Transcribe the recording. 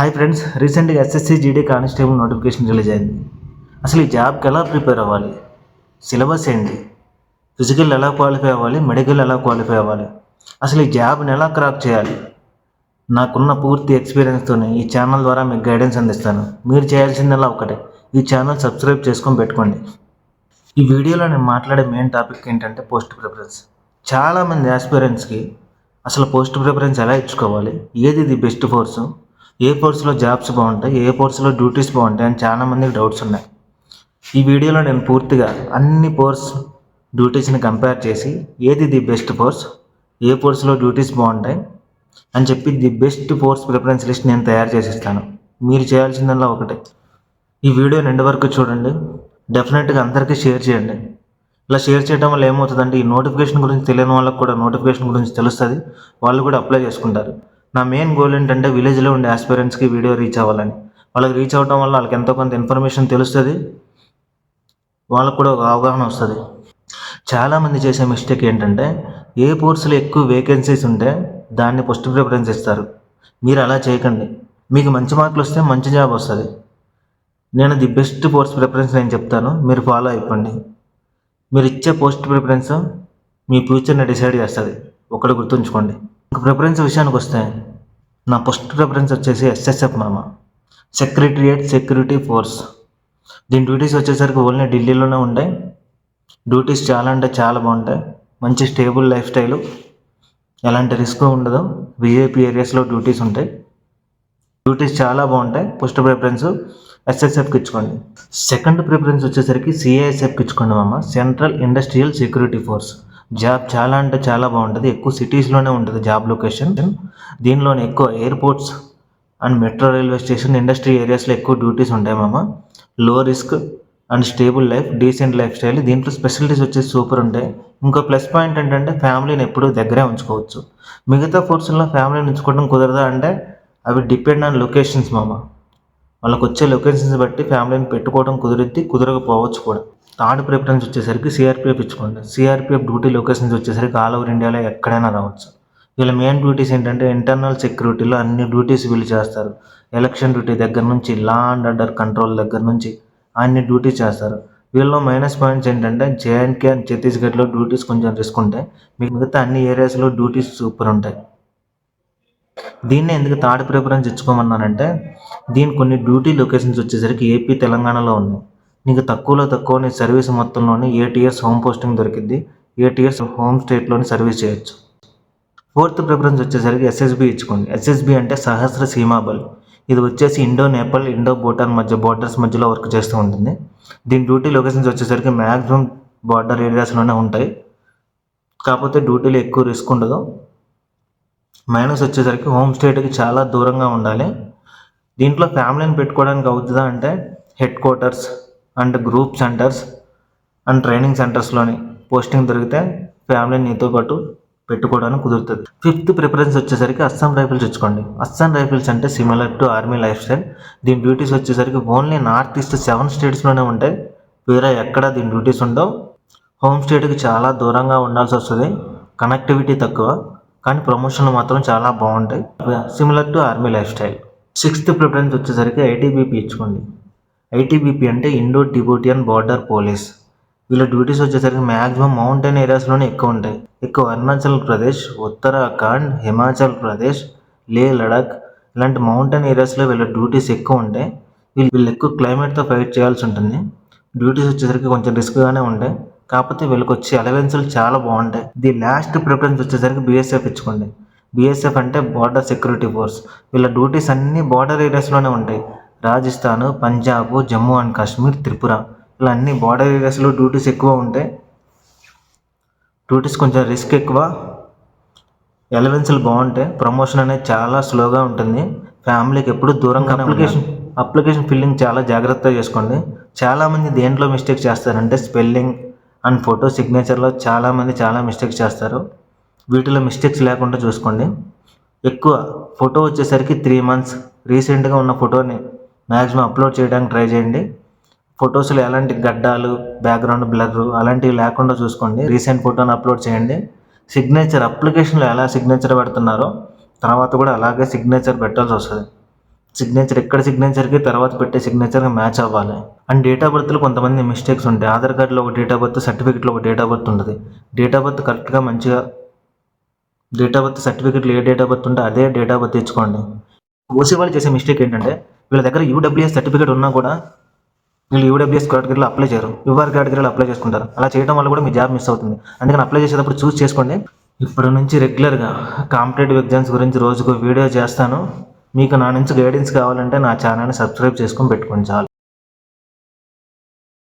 Hi friends, రీసెంట్గా SSC GD constable notification release అయింది. అసలు ఈ జాబ్కి ఎలా ప్రిపేర్ అవ్వాలి, సిలబస్ ఏంటి, ఫిజికల్ ఎలా క్వాలిఫై అవ్వాలి, మెడికల్ ఎలా క్వాలిఫై అవ్వాలి, అసలు ఈ జాబ్ని ఎలా క్రాక్ చేయాలి, నాకున్న పూర్తి ఎక్స్పీరియన్స్తోనే ఈ ఛానల్ ద్వారా మీకు గైడెన్స్ అందిస్తాను. మీరు చేయాల్సిందల్లా ఒకటే, ఈ ఛానల్ సబ్స్క్రైబ్ చేసుకొని పెట్టుకోండి. ఈ వీడియోలో నేను మాట్లాడే మెయిన్ టాపిక్ ఏంటంటే పోస్ట్ ప్రిఫరెన్స్. చాలామంది ఆస్పిరెంట్స్కి అసలు పోస్ట్ ప్రిఫరెన్స్ ఎలా ఇచ్చుకోవాలి, ఏది ది బెస్ట్ ఫోర్సు, ఏ కోర్సులో జాబ్స్ బాగుంటాయి, ఏ కోర్సులో డ్యూటీస్ బాగుంటాయి అని చాలామందికి డౌట్స్ ఉన్నాయి. ఈ వీడియోలో నేను పూర్తిగా అన్ని కోర్స్ డ్యూటీస్ని కంపేర్ చేసి ఏది ది బెస్ట్ కోర్స్, ఏ కోర్సులో డ్యూటీస్ బాగుంటాయి అని చెప్పి the best course preference list నేను తయారు చేసిస్తాను. మీరు చేయాల్సిందల్లా ఒకటే, ఈ వీడియోని ఎండ్ వరకు చూడండి. డెఫినెట్గా అందరికీ షేర్ చేయండి. ఇలా షేర్ చేయడం వల్ల ఏమవుతుందంటే ఈ నోటిఫికేషన్ గురించి తెలియని వాళ్ళకి కూడా నోటిఫికేషన్ గురించి తెలుస్తుంది, వాళ్ళు కూడా అప్లై చేసుకుంటారు. నా మెయిన్ గోల్ ఏంటంటే విలేజ్లో ఉండే ఆస్పిరెంట్స్కి వీడియో రీచ్ అవ్వాలని. వాళ్ళకి రీచ్ అవ్వడం వల్ల వాళ్ళకి ఎంతో కొంత ఇన్ఫర్మేషన్ తెలుస్తుంది, వాళ్ళకు కూడా ఒక అవగాహన వస్తుంది. చాలామంది చేసే మిస్టేక్ ఏంటంటే ఏ కోర్సులో ఎక్కువ వేకెన్సీస్ ఉంటే దాన్ని ఫస్ట్ ప్రిఫరెన్స్ ఇస్తారు. మీరు అలా చేయకండి. మీకు మంచి మార్కులు వస్తే మంచి జాబ్ వస్తుంది. నేను ది బెస్ట్ కోర్స్ ప్రిఫరెన్స్ నేను చెప్తాను, మీరు ఫాలో అయిపోండి. మీరు ఇచ్చే పోస్ట్ ప్రిఫరెన్స్ మీ ఫ్యూచర్ని డిసైడ్ చేస్తుంది, ఒకటి గుర్తుంచుకోండి. ప్రిఫరెన్స్ విషయానికి వస్తే నా ఫస్ట్ ప్రిఫరెన్స్ వచ్చేసి ఎస్ఎస్ఎఫ్ సెక్రటరియట్ సెక్యూరిటీ ఫోర్స్. దీని డ్యూటీస్ వచ్చేసరికి ఓన్లీ ఢిల్లీలోనే ఉంటాయి. డ్యూటీస్ చాలా అంటే చాలా బాగుంటాయి. మంచి స్టేబుల్ లైఫ్ స్టైలు, ఎలాంటి రిస్క్ ఉండదు. విఐపి ఏరియాస్లో డ్యూటీస్ ఉంటాయి. డ్యూటీస్ చాలా బాగుంటాయి. ఫస్ట్ ప్రిఫరెన్స్ ఎస్ఎస్ఎఫ్కి ఇచ్చుకోండి. సెకండ్ ప్రిఫరెన్స్ వచ్చేసరికి సిఐఎస్ఎఫ్కి ఇచ్చుకోండి central industrial security force. Job చాలా అంటే చాలా బాగుంటుంది. ఎక్కువ సిటీస్లోనే ఉంటుంది జాబ్ లొకేషన్. దీనిలోనే ఎక్కువ airports and metro railway station, industry ఏరియాస్లో ఎక్కువ డ్యూటీస్ ఉంటాయి లో risk and stable life, decent life style. దీంట్లో స్పెషాలిటీస్ వచ్చేసి సూపర్ ఉంటాయి. ఇంకో ప్లస్ పాయింట్ ఏంటంటే ఫ్యామిలీని ఎప్పుడూ దగ్గరే ఉంచుకోవచ్చు. మిగతా ఫోర్సుల్లో ఫ్యామిలీని ఉంచుకోవడం కుదరదా అంటే అవి డిపెండ్ ఆన్ లొకేషన్స్ వాళ్ళకి వచ్చే లొకేషన్స్ బట్టి ఫ్యామిలీని పెట్టుకోవడం కుదిరిద్ది, కుదరకపోవచ్చు కూడా. థర్డ్ ప్రిఫరెన్స్ వచ్చేసరికి సిఆర్పిఎఫ్ ఇచ్చుకోండి. సిఆర్పిఎఫ్ డ్యూటీ లొకేషన్స్ వచ్చేసరికి ఆల్ ఓవర్ ఇండియాలో ఎక్కడైనా రావచ్చు. వీళ్ళ మెయిన్ డ్యూటీస్ ఏంటంటే ఇంటర్నల్ సెక్యూరిటీలో అన్ని డ్యూటీస్ వీళ్ళు చేస్తారు. ఎలక్షన్ డ్యూటీ దగ్గర నుంచి, లా అండ్ ఆర్డర్ కంట్రోల్ దగ్గర నుంచి అన్ని డ్యూటీస్ చేస్తారు. వీళ్ళలో మైనస్ పాయింట్స్ ఏంటంటే జేఎండ్కే అండ్ ఛత్తీస్గఢ్లో డ్యూటీస్ కొంచెం రిస్క్ ఉంటాయి. మిగతా అన్ని ఏరియాస్లో డ్యూటీస్ సూపర్ ఉంటాయి. దీన్ని ఎందుకు థర్డ్ ప్రిఫరెన్స్ ఇచ్చుకోమన్నానంటే దీని కొన్ని డ్యూటీ లొకేషన్స్ వచ్చేసరికి ఏపీ, తెలంగాణలో ఉన్నాయి. నీకు తక్కువలో తక్కువ నీ సర్వీస్ మొత్తంలోని 8 years హోమ్ పోస్టింగ్ దొరికింది. 8 years హోమ్ స్టేట్లోని సర్వీస్ చేయొచ్చు. ఫోర్త్ ప్రిఫరెన్స్ వచ్చేసరికి ఎస్ఎస్బి ఇచ్చుకోండి. ఎస్ఎస్బి అంటే సహస్ర సీమాబల్. ఇది వచ్చేసి Indo Nepal, Indo Bhutan borders మధ్యలో వర్క్ చేస్తూ ఉంటుంది. దీని డ్యూటీ లొకేషన్స్ వచ్చేసరికి మ్యాక్సిమం బార్డర్ ఏరియాస్లోనే ఉంటాయి. కాకపోతే డ్యూటీలో ఎక్కువ రిస్క్ ఉండదు. మైనస్ వచ్చేసరికి హోమ్ స్టేట్కి చాలా దూరంగా ఉండాలి. దీంట్లో ఫ్యామిలీని పెట్టుకోవడానికి అవుతుందా అంటే headquarters and group centers and training సెంటర్స్లోని పోస్టింగ్ దొరికితే ఫ్యామిలీని నీతో పాటు పెట్టుకోవడానికి కుదురుతుంది. ఫిఫ్త్ ప్రిఫరెన్స్ వచ్చేసరికి అస్సాం రైఫిల్స్ ఇచ్చుకోండి. అస్సాం రైఫిల్స్ అంటే similar to army life style. దీని డ్యూటీస్ వచ్చేసరికి ఓన్లీ నార్త్ ఈస్ట్ 7 states ఉంటాయి. వేరే ఎక్కడ దీని డ్యూటీస్ ఉండవు. హోమ్ స్టేట్కి చాలా దూరంగా ఉండాల్సి వస్తుంది. కనెక్టివిటీ తక్కువ, కానీ ప్రమోషన్లు మాత్రం చాలా బాగుంటాయి, similar to army life style. Sixth preference వచ్చేసరికి ఐటీబీపీ ఇచ్చుకోండి. ఐటీబీపీ అంటే ఇండో టిబెటియన్ బార్డర్ పోలీస్. వీళ్ళ డ్యూటీస్ వచ్చేసరికి మ్యాక్సిమం మౌంటైన్ ఏరియాస్లోనే ఎక్కువ ఉంటాయి. ఎక్కువ అరుణాచల్ ప్రదేశ్, ఉత్తరాఖండ్, హిమాచల్ ప్రదేశ్, లే, లడాక్ ఇలాంటి మౌంటైన్ ఏరియాస్లో వీళ్ళ డ్యూటీస్ ఎక్కువ ఉంటాయి. వీళ్ళు ఎక్కువ క్లైమేట్తో ఫైట్ చేయాల్సి ఉంటుంది. డ్యూటీస్ వచ్చేసరికి కొంచెం రిస్క్గానే ఉంటాయి. కాకపోతే వీళ్ళకి వచ్చే అలవెన్సులు చాలా బాగుంటాయి. ది లాస్ట్ ప్రిఫరెన్స్ వచ్చేసరికి బీఎస్ఎఫ్ ఇచ్చుకోండి. బీఎస్ఎఫ్ అంటే బార్డర్ సెక్యూరిటీ ఫోర్స్. వీళ్ళ డ్యూటీస్ అన్ని బార్డర్ ఏరియాస్లోనే ఉంటాయి. రాజస్థాన్, పంజాబ్, జమ్మూ అండ్ కాశ్మీర్, త్రిపుర ఇలా అన్ని బార్డర్ ఏరియాస్లో డ్యూటీస్ ఎక్కువ ఉంటాయి. డ్యూటీస్ కొంచెం రిస్క్ ఎక్కువ, అలవెన్సులు బాగుంటాయి. ప్రమోషన్ అనేది చాలా స్లోగా ఉంటుంది. ఫ్యామిలీకి ఎప్పుడు దూరంగా. అప్లికేషన్ ఫిల్లింగ్ చాలా జాగ్రత్తగా చేసుకోండి. చాలామంది దేంట్లో మిస్టేక్ చేస్తారంటే స్పెల్లింగ్ అండ్ ఫోటో సిగ్నేచర్లో చాలా మిస్టేక్స్ చేస్తారు. వీటిలో మిస్టేక్స్ లేకుండా చూసుకోండి. ఎక్కువ ఫోటో వచ్చేసరికి 3 months రీసెంట్గా ఉన్న ఫోటోని మ్యాక్సిమం అప్లోడ్ చేయడానికి ట్రై చేయండి. ఫొటోస్లో ఎలాంటి గడ్డాలు, బ్యాక్గ్రౌండ్ బ్లర్ అలాంటివి లేకుండా చూసుకోండి. రీసెంట్ ఫోటోని అప్లోడ్ చేయండి. సిగ్నేచర్ అప్లికేషన్లో ఎలా సిగ్నేచర్ పెడుతున్నారో తర్వాత కూడా అలాగే సిగ్నేచర్ పెట్టాల్సి వస్తుంది. సిగ్నేచర్ ఎక్కడ సిగ్నేచర్కి తర్వాత పెట్టే సిగ్నేచర్కి మ్యాచ్ అవ్వాలి. అండ్ డేట్ ఆఫ్ బర్త్లో కొంతమంది మిస్టేక్స్ ఉంటాయి. ఆధార్ కార్డులో ఒక డేట్ ఆఫ్ బర్త్, సర్టిఫికేట్లో ఒక డేట్ ఆఫ్ బర్త్ ఉంటుంది. డేట్ ఆఫ్ బర్త్ కరెక్ట్గా మంచిగా డేట్ ఆఫ్ బర్త్ సర్టిఫికేట్లో ఏ డేట్ ఆఫ్ బర్త్ ఉంటే అదే డేట్ ఆఫ్ బర్త్ తెచ్చుకోండి. ఓసీ వాళ్ళు చేసే మిస్టేక్ ఏంటంటే వీళ్ళ దగ్గర యూడబ్ల్యూఎస్ సర్టిఫికేట్ ఉన్నా కూడా వీళ్ళు యూడబ్ల్యూఎస్ కేటగిరీలో అప్లై చేయరు, యూఆర్ కేటగిరీలో అప్లై చేసుకుంటారు. అలా చేయడం వల్ల కూడా మీ జాబ్ మిస్ అవుతుంది. అందుకని అప్లై చేసేటప్పుడు చూస్ చేసుకోండి. ఇప్పటి నుంచి రెగ్యులర్గా కాంపిటేటివ్ ఎగ్జామ్స్ గురించి రోజుకు వీడియో చేస్తాను. మీకు నా నుంచి గైడెన్స్ కావాలంటే నా ఛానల్ని సబ్స్క్రైబ్ చేసుకొని పెట్టుకోండి చాలు.